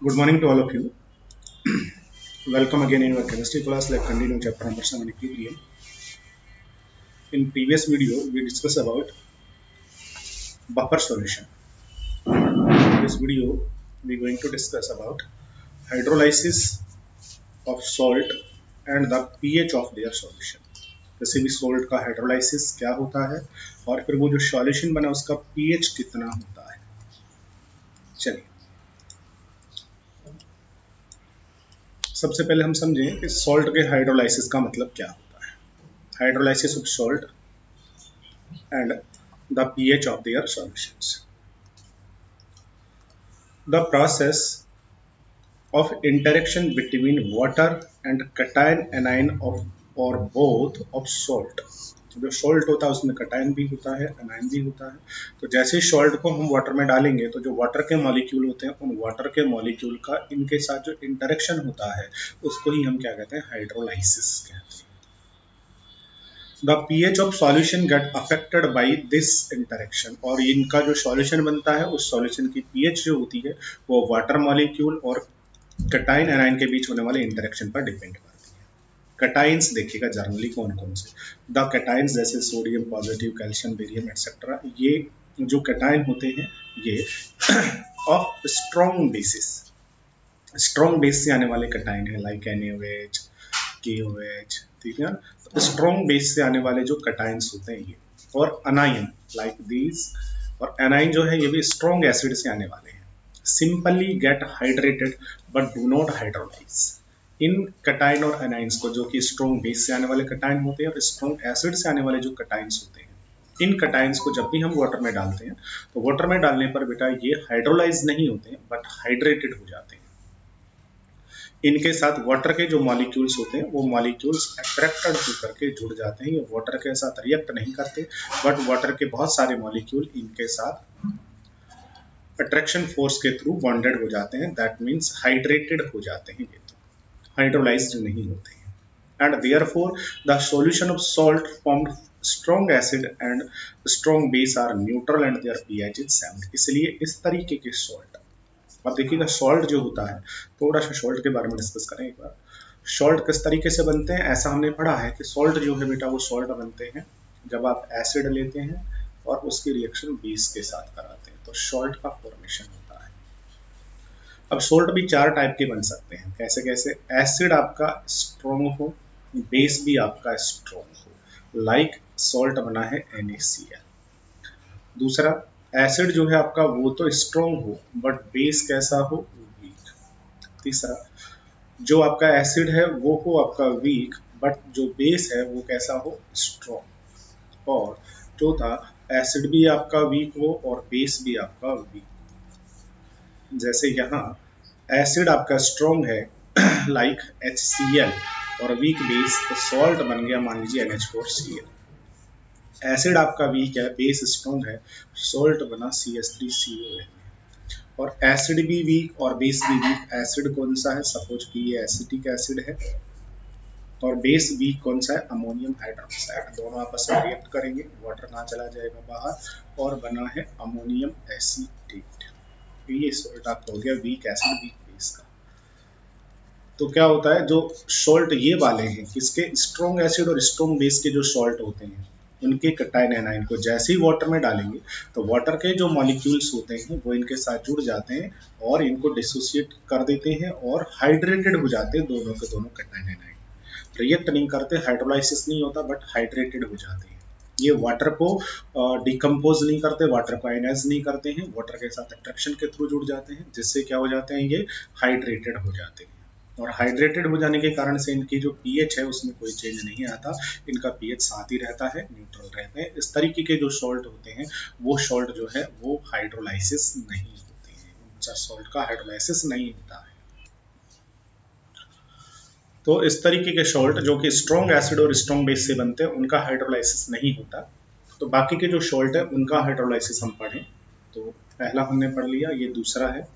Good morning to all of you. Welcome again in your chemistry class. Let's continue chapter number 7 equilibrium. In previous video, we discussed about buffer solution. In this video, we are going to discuss about hydrolysis of salt and the pH of their solution. किसी भी salt का hydrolysis क्या होता है और फिर वो जो सॉल्यूशन बना उसका पीएच कितना होता है। चलिए सबसे पहले हम समझें कि सॉल्ट के हाइड्रोलाइसिस का मतलब क्या होता है। Hydrolysis of salt and the pH of their solutions. The process of interaction between water and cation anion of or both of salt. जो सॉल्ट होता है उसमें कटायन भी होता है एनायन भी होता है। तो जैसे सॉल्ट को हम वाटर में डालेंगे तो जो वाटर के मॉलिक्यूल होते हैं उन वाटर के मॉलिक्यूल का इनके साथ जो इंटरेक्शन होता है उसको ही हम क्या कहते हैं, हाइड्रोलाइसिस कहते हैं। The pH of solution get affected by this interaction और इनका जो सॉल्यूशन बनता है उस सॉल्यूशन की pH जो होती है वो वाटर मॉलिक्यूल और कटाइन एनाइन के बीच होने वाले इंटरेक्शन पर डिपेंड करती है। कटाइंस देखिएगा जनरली कौन कौन से, द कटाइंस जैसे sodium positive, calcium, barium etcetera, ये जो कटाइन होते हैं ये of strong bases, strong base से आने वाले कटाइन है लाइक NaOH, KOH, ठीक है। तो स्ट्रॉन्ग बेस से आने वाले जो कटाइंस होते हैं ये, और अनाइन लाइक दीज, और एनाइन जो है ये भी स्ट्रॉन्ग एसिड से आने वाले हैं। Simply get hydrated but do not hydrolyse. इन कटाइन और एनाइंस को, जो कि स्ट्रॉन्ग बेस से आने वाले कटाइन होते हैं और स्ट्रॉन्ग एसिड से आने वाले जो कटाइंस होते हैं, इन कटाइंस को जब भी हम वाटर में डालते हैं तो वाटर में डालने पर बेटा ये हाइड्रोलाइज नहीं होते हैं बट हाइड्रेटेड हो जाते हैं। इनके साथ वाटर के जो मॉलिक्यूल्स होते हैं वो मॉलिक्यूल्स अट्रैक्टेड होकर के जुड़ जाते हैं। ये वाटर के साथ रिएक्ट नहीं करते बट वाटर के बहुत सारे मॉलिक्यूल इनके साथ अट्रैक्शन फोर्स के थ्रू बॉन्डेड हो जाते हैं। दैट मीन्स हाइड्रेटेड हो जाते हैं, ये तो हाइड्रोलाइज्ड नहीं होते हैं। And therefore the solution of salt formed strong acid and strong base are neutral and their pH is 7। इसलिए इस तरीके के सॉल्ट, अब देखिएगा सॉल्ट जो होता है, थोड़ा सा सॉल्ट के बारे में डिस्कस करें एक बार। सॉल्ट किस तरीके से बनते हैं, ऐसा हमने पढ़ा है कि सॉल्ट जो है बेटा वो सॉल्ट बनते हैं जब आप एसिड लेते हैं और उसकी रिएक्शन बेस के साथ कराते हैं तो सॉल्ट का फॉर्मेशन होता है। अब सॉल्ट भी चार टाइप के बन सकते हैं, कैसे कैसे, एसिड आपका स्ट्रॉन्ग हो, बेस भी आपका स्ट्रॉन्ग हो, लाइक सॉल्ट बना है NaCl। दूसरा, एसिड जो है आपका वो तो स्ट्रॉन्ग हो बट बेस कैसा हो, वीक। तीसरा, जो आपका एसिड है वो हो आपका वीक बट जो बेस है वो कैसा हो, स्ट्रॉन्ग। और चौथा, एसिड भी आपका वीक हो और बेस भी आपका वीक। जैसे यहाँ एसिड आपका स्ट्रॉन्ग है लाइक HCl और वीक बेस, तो सॉल्ट बन गया मान लीजिए NH4Cl। एसिड आपका वीक है, बेस स्ट्रॉन्ग है, सॉल्ट बना CH3CON। और एसिड भी वीक और बेस भी वीक। एसिड कौन सा है, सपोज कि ये एसिटिक एसिड है, और बेस वीक कौन सा है, अमोनियम हाइड्रोक्साइड। दोनों आपस में रिएक्ट करेंगे, वाटर कहाँ चला जाएगा, बाहर, और बना है अमोनियम एसीटेट। ये सॉल्ट आपका हो गया वीक एसिड वीक बेस का। तो क्या होता है, जो सॉल्ट ये वाले हैं किसके, स्ट्रॉन्ग एसिड और स्ट्रॉन्ग बेस के जो सॉल्ट होते हैं उनके कटाइन एनाइन को जैसे ही वाटर में डालेंगे तो वाटर के जो मॉलिक्यूल्स होते हैं वो इनके साथ जुड़ जाते हैं और इनको डिसोसिएट कर देते हैं और हाइड्रेटेड हो जाते हैं दोनों के दोनों कटाइन एनाइन। रिएक्ट नहीं करते, हाइड्रोलाइसिस नहीं होता बट हाइड्रेटेड हो जाते हैं। ये वाटर को डिकम्पोज नहीं करते, वाटर को आयनाइज नहीं करते हैं, वाटर के साथ अट्रैक्शन के थ्रू जुड़ जाते हैं जिससे क्या हो जाते हैं, ये हाइड्रेटेड हो जाते हैं। और हाइड्रेटेड हो जाने के कारण से इनकी जो पीएच है उसमें कोई चेंज नहीं आता, इनका पीएच साथ ही रहता है, न्यूट्रल रहते हैं। इस तरीके के जो सॉल्ट होते हैं वो सॉल्ट जो है वो हाइड्रोलाइसिस नहीं होते हैं, उनका सॉल्ट का हाइड्रोलाइसिस नहीं होता है। तो इस तरीके के सॉल्ट जो कि स्ट्रॉन्ग एसिड और स्ट्रॉन्ग बेस से बनते हैं उनका हाइड्रोलाइसिस नहीं होता। तो बाकी के जो सॉल्ट है उनका हाइड्रोलाइसिस हम पढ़ें तो पहला हमने पढ़ लिया, ये दूसरा है,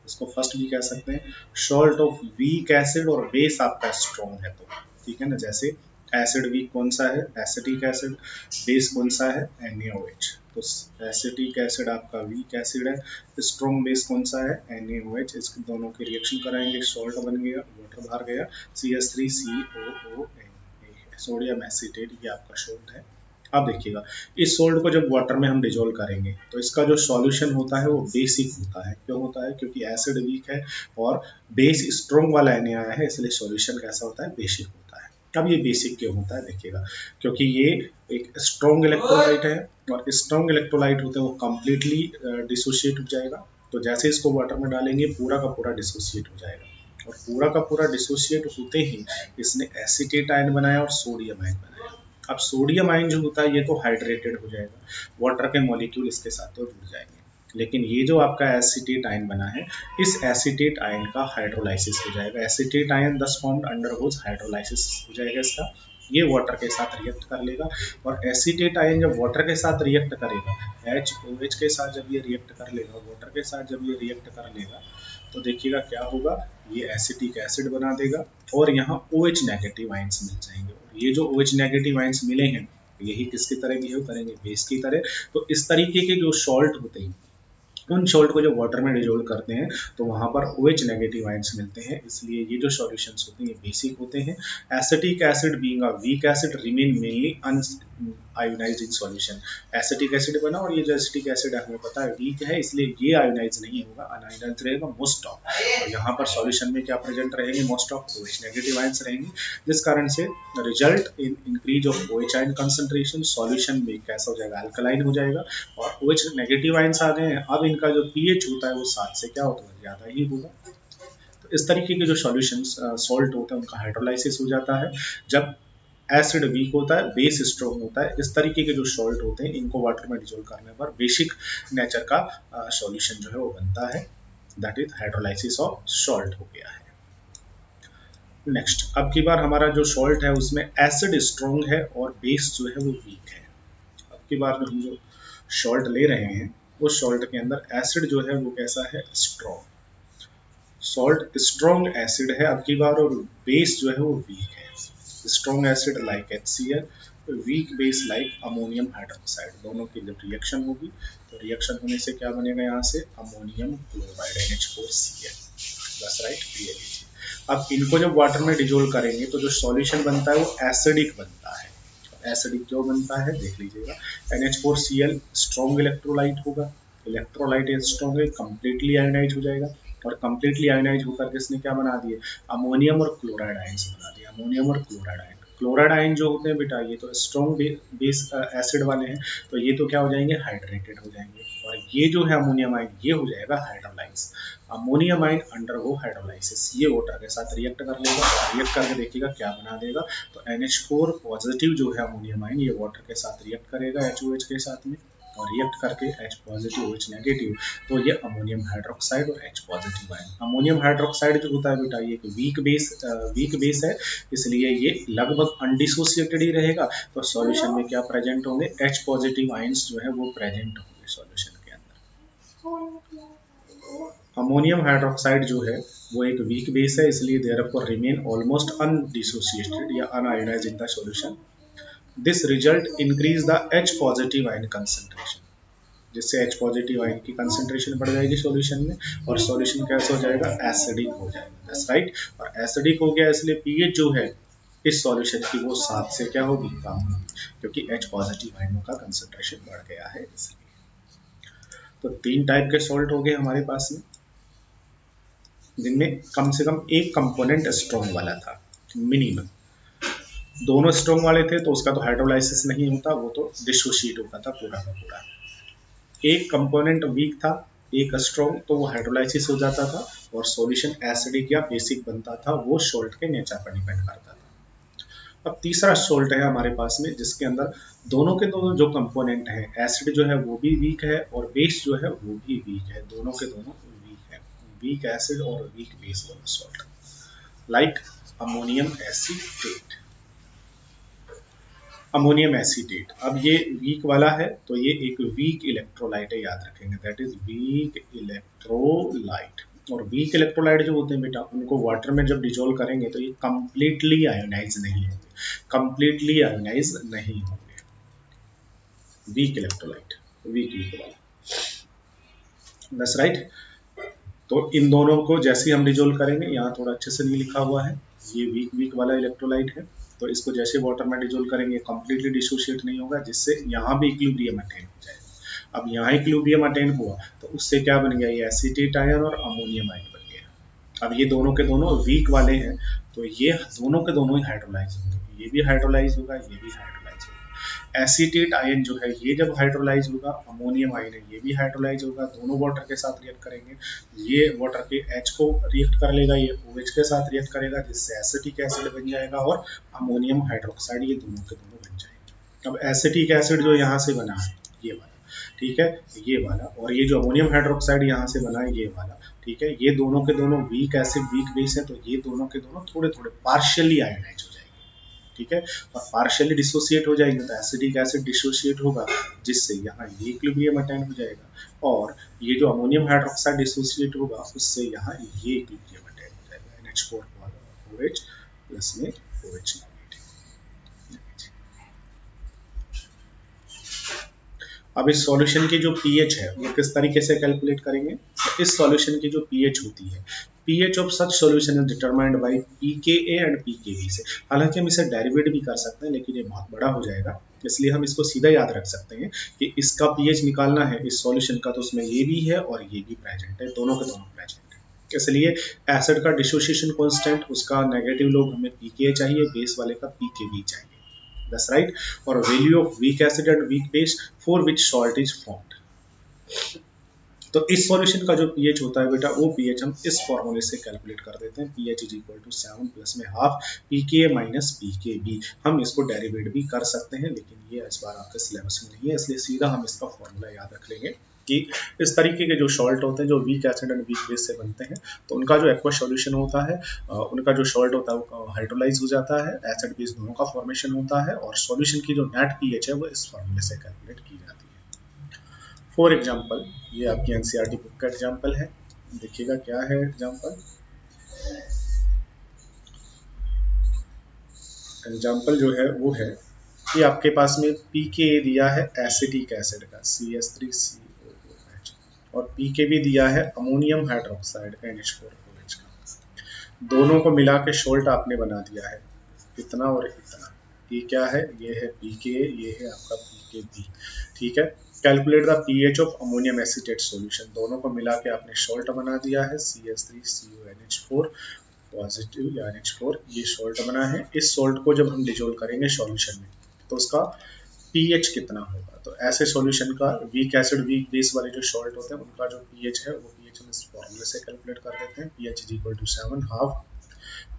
इसको फर्स्ट भी कह सकते हैं। सॉल्ट ऑफ वीक एसिड और बेस आपका स्ट्रॉन्ग है तो ठीक है ना, जैसे एसिड वीक कौन सा है? Acetic acid. बेस कौन सा है? NaOH। तो एसिटिक एसिड आपका वीक एसिड है। स्ट्रॉन्ग बेस कौन सा है? NaOH। इसके दोनों के रिएक्शन कराएंगे, सॉल्ट बन गया, वाटर बाहर गया, CH3COONA, सोडियम एसीटेट, ये आपका सॉल्ट है। अब देखिएगा, इस सोल्ट को जब वाटर में हम डिजोल्व करेंगे तो इसका जो सॉल्यूशन होता है वो बेसिक होता है। क्यों होता है? क्योंकि एसिड वीक है और बेस स्ट्रॉन्ग वाला Na आया है, इसलिए सॉल्यूशन कैसा होता है? बेसिक होता है। अब ये बेसिक क्यों होता है? देखिएगा, क्योंकि ये एक स्ट्रॉन्ग इलेक्ट्रोलाइट है और स्ट्रॉन्ग इलेक्ट्रोलाइट होते हैं वो कंप्लीटली डिसोशिएट हो जाएगा। तो जैसे इसको वाटर में डालेंगे पूरा का पूरा डिसोशिएट हो जाएगा, और पूरा का पूरा डिसोशिएट होते ही इसने एसीटेट आयन बनाया और सोडियम आयन बनाया। अब सोडियम आयन जो होता है ये तो हाइड्रेटेड हो जाएगा, वाटर के मॉलिक्यूल इसके साथ तो जुड़ जाएंगे, लेकिन ये जो आपका एसीटेट आयन बना है, इस एसीटेट आयन का हाइड्रोलाइसिस हो जाएगा। एसीटेट आयन दस फॉर्म्ड अंडरगोज हाइड्रोलाइसिस हो जाएगा इसका, ये वाटर के साथ रिएक्ट कर लेगा। और एसीटेट आयन जब वाटर के साथ रिएक्ट करेगा, HOH के साथ जब ये रिएक्ट कर लेगा, वाटर के साथ जब ये रिएक्ट कर लेगा, तो देखिएगा क्या होगा, ये एसिटिक एसिड बना देगा और यहाँ OH नेगेटिव आयंस मिल जाएंगे। और ये जो OH नेगेटिव आयंस मिले हैं यही किसकी तरह बिहेव करेंगे? बेस की तरह। तो इस तरीके के जो सॉल्ट होते हैं उन सॉल्ट को जब वाटर में डिजोल्व करते हैं तो वहां पर OH नेगेटिव आयंस मिलते हैं, इसलिए ये जो सॉल्यूशंस होते हैं ये बेसिक होते हैं। Acetic acid being a weak acid remain mainly ionised in solution. Acetic acid बना और ये जो एसिटिक एसिड है हमें पता है वीक है, इसलिए ये आयोनाइज नहीं होगा, अनआयोनाइज रहेगा मोस्ट ऑफ। और यहाँ पर सॉल्यूशन में क्या प्रेजेंट रहेंगे? Most of OH negative ions रहेंगे, जिस कारण से result in increase of OH ion concentration. Solution में कैसा हो जाएगा? अल्कलाइन हो जाएगा। और OH नेगेटिव आयंस आ गए हैं, अब इनका जो pH होता है वो 7 से क्या होता है? ज़्यादा ही होगा। तो इस तरीके के जो सॉल्यूशंस सॉल्ट होते हैं उनका हाइड्रोलाइसिस हो जाता है जब एसिड वीक होता है, बेस स्ट्रॉन्ग होता है। इस तरीके के जो सॉल्ट होते हैं इनको वाटर में डिजोल्व करने पर बेसिक नेचर का सॉल्यूशन जो है वो बनता है, that is hydrolysis of salt हो गया है। नेक्स्ट, अब की बार हमारा जो सॉल्ट है उसमें एसिड स्ट्रॉन्ग है और बेस जो है वो वीक है। अब की बार हम जो सॉल्ट ले रहे हैं उस सॉल्ट के अंदर एसिड जो है वो कैसा है? स्ट्रॉन्ग। सॉल्ट स्ट्रॉन्ग एसिड है अब की बार, और बेस जो है वो वीक है। Strong acid like HCl, weak base like ammonium hydroxide. दोनों की जब रिएक्शन होगी तो रिएक्शन होने से क्या बनेगा? यहाँ से अमोनियम क्लोराइड NH4Cl, बस राइट, ये लीजिए। अब इनको जब वाटर में डिजोल्व करेंगे तो जो सॉल्यूशन बनता है वो एसिडिक बनता है। एसिडिक क्यों बनता है देख लीजिएगा। NH4Cl स्ट्रॉन्ग इलेक्ट्रोलाइट होगा, इलेक्ट्रोलाइट स्ट्रॉन्ग है, कंप्लीटली आयोनाइज हो जाएगा, और कंप्लीटली आयोनाइज होकर के इसने क्या बना दिए? अमोनियम और क्लोराइड आयंस बना दिए। अमोनियम और क्लोराइड आयन, क्लोराइड आयन जो होते हैं बेटा ये तो स्ट्रॉन्ग बेस एसिड वाले हैं, तो ये तो क्या हो जाएंगे? हाइड्रेटेड हो जाएंगे। और ये जो है अमोनियम आयन ये हो जाएगा हाइड्रोलाइज। अमोनियम आयन अंडर वो हाइड्रोलाइसिस, ये वाटर के साथ रिएक्ट कर लेगा, रिएक्ट करके देखिएगा क्या बना देगा। तो NH4 पॉजिटिव जो है अमोनियम आयन ये वाटर के साथ रिएक्ट करेगा HOH के साथ में, और रिएक्ट करके H पॉजिटिव OH नेगेटिव, तो ये अमोनियम हाइड्रोक्साइड और H positive ion. Ammonium hydroxide जो होता है बेटा ये एक वीक बेस है, इसलिए ये लगभग अनडिसोसिएटेड ही रहेगा। तो सॉल्यूशन में क्या प्रेजेंट होंगे? H पॉजिटिव आयंस जो है वो प्रेजेंट होंगे सॉल्यूशन के अंदर। अमोनियम हाइड्रोक्साइड जो है वो एक वीक बेस है, इसलिए देयरफॉर रिमेन ऑलमोस्ट अनडिसोसिएटेड या unionised in the solution. This result increase the H positive ion concentration, जिससे H पॉजिटिव आयन की कंसंट्रेशन बढ़ जाएगी सॉल्यूशन में, और सॉल्यूशन कैसा हो जाएगा? एसिडिक हो जाएगा, दैट्स राइट। और एसिडिक हो गया इसलिए pH जो है इस सॉल्यूशन की वो 7 से क्या होगी? कम होगी, क्योंकि H पॉजिटिव आयनों का कंसंट्रेशन बढ़ गया है इसलिए। तो 3 टाइप के सॉल्ट हो गए हमारे पास में, जिनमें कम से कम एक कंपोनेंट स्ट्रॉन्ग वाला था मिनिमम। दोनों स्ट्रॉन्ग वाले थे तो उसका तो हाइड्रोलाइसिस नहीं होता, वो तो डिसोशिएट होता था पूरा का पूरा। एक कंपोनेंट वीक था, एक स्ट्रॉन्ग, तो वो हाइड्रोलाइसिस हो जाता था और सॉल्यूशन एसिडिक या बेसिक बनता था, वो सॉल्ट के नेचर पर डिपेंड करता था। अब तीसरा सॉल्ट है हमारे पास में जिसके अंदर दोनों के दोनों जो कंपोनेंट है, एसिड जो है वो भी वीक है और बेस जो है वो भी वीक है, दोनों के दोनों वीक है। वीक एसिड और वीक बेस वाला salt like ammonium acetate. Ammonium acetate, अब ये वीक वाला है तो ये एक वीक इलेक्ट्रोलाइट है, याद रखेंगे, दैट इज वीक इलेक्ट्रोलाइट। और वीक इलेक्ट्रोलाइट जो होते हैं बेटा, उनको वाटर में जब डिजोल्व करेंगे तो ये कंप्लीटली आयोनाइज नहीं होंगे, कंप्लीटली आयोनाइज नहीं होंगे। वीक इलेक्ट्रोलाइट, वीक वाला, दैट्स राइट। तो इन दोनों को जैसे ही हम डिजोल्व करेंगे, यहाँ थोड़ा अच्छे से नहीं लिखा हुआ है, ये वीक वीक वाला इलेक्ट्रोलाइट है, तो इसको जैसे वाटर में डिजोल्व करेंगे कंप्लीटली डिसोशिएट नहीं होगा, जिससे यहाँ भी इक्विलिब्रियम अटेन हो जाएगा। अब यहाँ इक्विलिब्रियम अटेन हुआ तो उससे क्या बन गया, ये एसीटेट आयन और अमोनियम आयन बन गया। अब ये दोनों के दोनों वीक वाले हैं, तो ये दोनों के दोनों ही हाइड्रोलाइज होंगे, ये भी हाइड्रोलाइज होगा, ये भी हाइड्रोलाइज होगा। एसीटेट आयन जो है ये जब हाइड्रोलाइज होगा, अमोनियम आयन है ये भी हाइड्रोलाइज होगा, दोनों वाटर के साथ रिएक्ट करेंगे, ये वाटर के H को रिएक्ट कर लेगा, ये OH के साथ रिएक्ट करेगा, जिससे एसिटिक एसिड बन जाएगा और अमोनियम हाइड्रोक्साइड, ये दोनों के दोनों बन जाएंगे। अब एसिटिक एसिड जो यहाँ से बना है ये वाला, ठीक है, ये वाला, और ये जो अमोनियम हाइड्रोक्साइड यहाँ से बना है ये वाला, ठीक है, ये दोनों के दोनों वीक एसिड वीक बेस है, तो ये दोनों के दोनों थोड़े थोड़े पार्शियली आयोनाइज हो जाएंगे, ठीक है, और पार्शियली डिसोसिएट हो जाएंगे, तो एसिडिक एसिड डिसोसिएट होगा, जिससे यहाँ ये इक्विलिब्रियम अटेन हो जाएगा, और ये जो अमोनियम हाइड्रोक्साइड डिसोसिएट होगा उससे यहाँ ये इक्विलिब्रियम अटेन हो जाएगा, NH4 OH प्लस में OH नेगेटिव। अब इस सॉल्यूशन की जो पीएच है वो किस तरीके से कैलकुलेट करेंगे, तो इस सॉल्यूशन की जो पीएच होती है, pH of such solution is determined by pKa and pKb से। हालांकि हम इसे डेरिवेट भी कर सकते हैं, लेकिन ये बहुत बड़ा हो जाएगा, इसलिए हम इसको सीधा याद रख सकते हैं कि इसका pH निकालना है इस सॉल्यूशन का, तो उसमें ये भी है और ये भी प्रेजेंट है, दोनों के दोनों प्रेजेंट है, इसलिए एसिड का डिसोसिएशन कांस्टेंट उसका नेगेटिव लोग हमें pKa चाहिए, बेस वाले का pKb चाहिए, that's right, और value of weak acid and weak base for which salt is formed. तो इस सॉल्यूशन का जो पीएच होता है बेटा, वो पीएच हम इस फॉर्मूले से कैलकुलेट कर देते हैं, pH is equal to 7 plus में हाफ पीके माइनस पीकेबी। हम इसको डेरिवेट भी कर सकते हैं, लेकिन ये इस बार आपके सिलेबस में नहीं है, इसलिए सीधा हम इसका फॉर्मूला याद रख लेंगे कि इस तरीके के जो सॉल्ट होते हैं जो weak acid and weak base से बनते हैं, तो उनका जो एक्वा सॉल्यूशन होता है, उनका जो सॉल्ट होता है वो हाइड्रोलाइज हो जाता है, एसिड बेस दोनों का फॉर्मेशन होता है, और सॉल्यूशन की जो नेट पीएच है वो इस फॉर्मूले से कैलकुलेट की जाती है। फॉर एग्जाम्पल, ये आपकी एनसीईआरटी बुक का एग्जाम्पल है, देखिएगा क्या है एग्जाम्पल। एग्जाम्पल जो है वो है कि आपके पास में पीके दिया है एसिटिक एसिड का CH3COOH, और पीके भी दिया है अमोनियम हाइड्रोक्साइड का NH4OH का, दोनों को मिला के सॉल्ट आपने बना दिया है, इतना और इतना, ये क्या है, ये है पीके, ये है आपका पीकेबी, ठीक है। Calculate the pH of ammonium acetate solution, दोनों को मिला के आपने सॉल्ट बना दिया है CH3CONH4 पॉजिटिव या NH4, ये सॉल्ट बना है। इस सॉल्ट को जब हम डिजोल्व करेंगे सॉल्यूशन में तो उसका पीएच कितना होगा, तो ऐसे सॉल्यूशन का वीक एसिड वीक बेस वाले जो सॉल्ट होते हैं उनका जो पीएच है वो पीएच हम इस फॉर्मूले से कैलकुलेट कर देते हैं, pH is equal to 7 half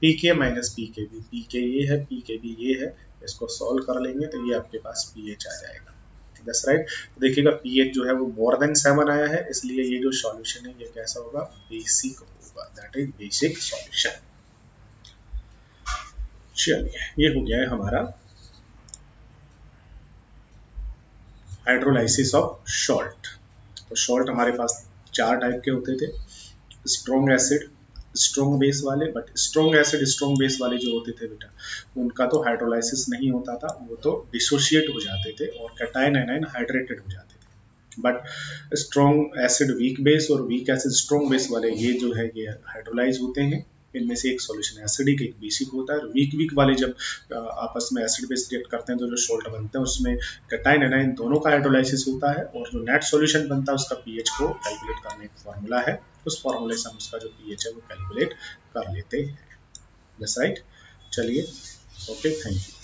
pK minus pKb, pK ये है पीकेबी ये है, इसको सॉल्व कर लेंगे तो ये आपके पास पीएच आ जाएगा, दैट्स राइट। तो देखिएगा पीएच जो है वो मोर देन 7 आया है, इसलिए ये जो सॉल्यूशन है ये कैसा होगा, बेसिक होगा, दैट इज बेसिक सॉल्यूशन। चलिए, ये हो गया है हमारा हाइड्रोलाइसिस ऑफ सॉल्ट। तो सॉल्ट हमारे पास 4 टाइप के होते थे, स्ट्रॉन्ग एसिड, स्ट्रॉन्ग बेस वाले, but strong acid strong base वाले जो होते थे बेटा, उनका तो हाइड्रोलाइसिस नहीं होता था, वो तो डिसोशिएट हो जाते थे और कैटायन एनायन हाइड्रेटेड हो जाते थे। But strong acid weak base और वीक एसिड स्ट्रॉन्ग बेस वाले ये जो है ये हाइड्रोलाइज होते हैं, इनमें से एक सॉल्यूशन एसिडिक एक बेसिक होता है। वीक वीक वाले जब आपस में एसिड बेस रिएक्ट करते हैं तो जो सॉल्ट बनते हैं उसमें कैटायन एनायन दोनों का हाइड्रोलाइसिस होता है, और जो नेट सॉल्यूशन बनता है उसका पीएच को कैलकुलेट करने का फॉर्मूला है, उस फॉर्मूले से हम उसका जो पीएच है वो कैलकुलेट कर लेते हैं, दैट्स राइट। चलिए, ओके, थैंक यू।